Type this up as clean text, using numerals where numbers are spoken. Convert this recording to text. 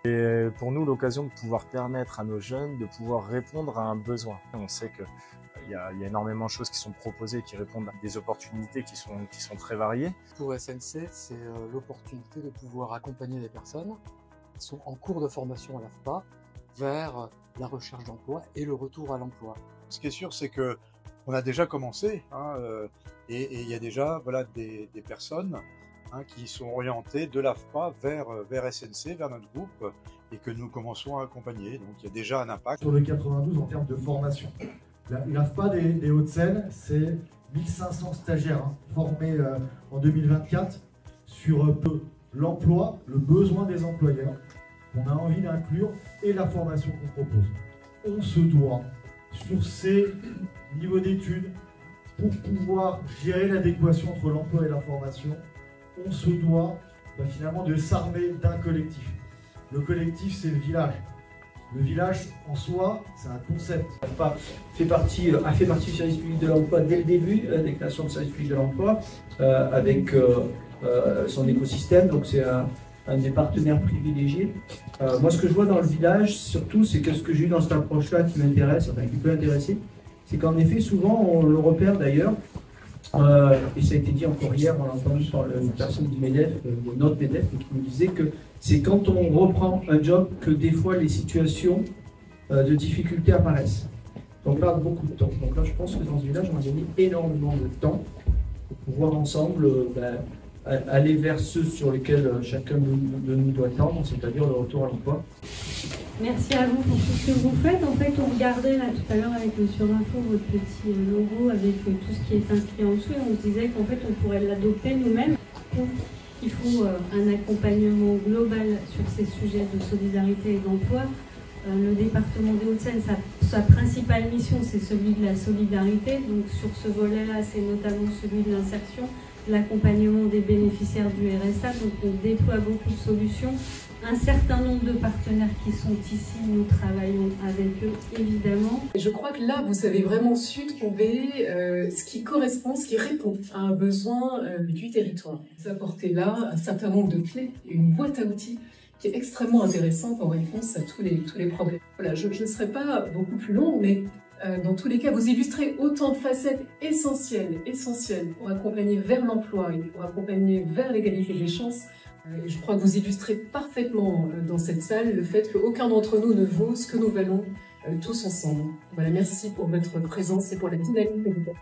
Et pour nous, l'occasion de pouvoir permettre à nos jeunes de pouvoir répondre à un besoin. On sait que il y a énormément de choses qui sont proposées, qui répondent à des opportunités qui sont très variées. Pour SNC, c'est l'opportunité de pouvoir accompagner les personnes qui sont en cours de formation à l'AFPA vers la recherche d'emploi et le retour à l'emploi. Ce qui est sûr, c'est que on a déjà commencé, et il y a déjà des personnes qui sont orientées de l'AFPA vers SNC, vers notre groupe, et que nous commençons à accompagner. Donc il y a déjà un impact. Sur le 92 en termes de formation. L'AFPA des Hauts-de-Seine, c'est 1500 stagiaires formés en 2024 sur l'emploi, le besoin des employeurs qu'on a envie d'inclure et la formation qu'on propose. On se doit, sur ces niveaux d'études, pour pouvoir gérer l'adéquation entre l'emploi et la formation, on se doit finalement de s'armer d'un collectif. Le collectif, c'est le village. Le village, en soi, c'est un concept. l'AFPA a fait partie du service public de l'emploi dès le début des créations de service public de l'emploi, avec son écosystème, donc c'est un des partenaires privilégiés. Moi, ce que je vois dans le village, surtout, c'est que ce que j'ai eu dans cette approche-là qui m'intéresse, enfin qui peut intéresser, c'est qu'en effet, souvent, on le repère d'ailleurs, et ça a été dit encore hier, on l'a entendu par une personne du MEDEF, notre MEDEF, qui nous disait que c'est quand on reprend un job que des fois les situations de difficulté apparaissent. Donc là, beaucoup de temps. Donc là, je pense que dans ce village, on a gagné énormément de temps pour pouvoir ensemble aller vers ceux sur lesquels chacun de nous doit tendre, c'est-à-dire le retour à l'emploi. Merci à vous pour tout ce que vous faites. En fait, on regardait là tout à l'heure avec le Surinfo votre petit logo avec tout ce qui est inscrit en dessous et on se disait qu'en fait on pourrait l'adopter nous-mêmes. Il faut un accompagnement global sur ces sujets de solidarité et d'emploi. Le département des Hauts-de-Seine, sa principale mission, c'est celui de la solidarité. Donc sur ce volet-là, c'est notamment celui de l'insertion, l'accompagnement des bénéficiaires du RSA. Donc on déploie beaucoup de solutions. Un certain nombre de partenaires qui sont ici, nous travaillons avec eux, évidemment. Je crois que là, vous avez vraiment su trouver ce qui correspond, ce qui répond à un besoin du territoire. Vous apportez là un certain nombre de clés, une boîte à outils qui est extrêmement intéressante en réponse à tous les problèmes. Voilà, je ne serai pas beaucoup plus longue, mais dans tous les cas, vous illustrez autant de facettes essentielles pour accompagner vers l'emploi et pour accompagner vers l'égalité des chances. Et je crois que vous illustrez parfaitement dans cette salle le fait qu'aucun d'entre nous ne vaut ce que nous valons tous ensemble. Voilà, merci pour votre présence et pour la dynamique médicale.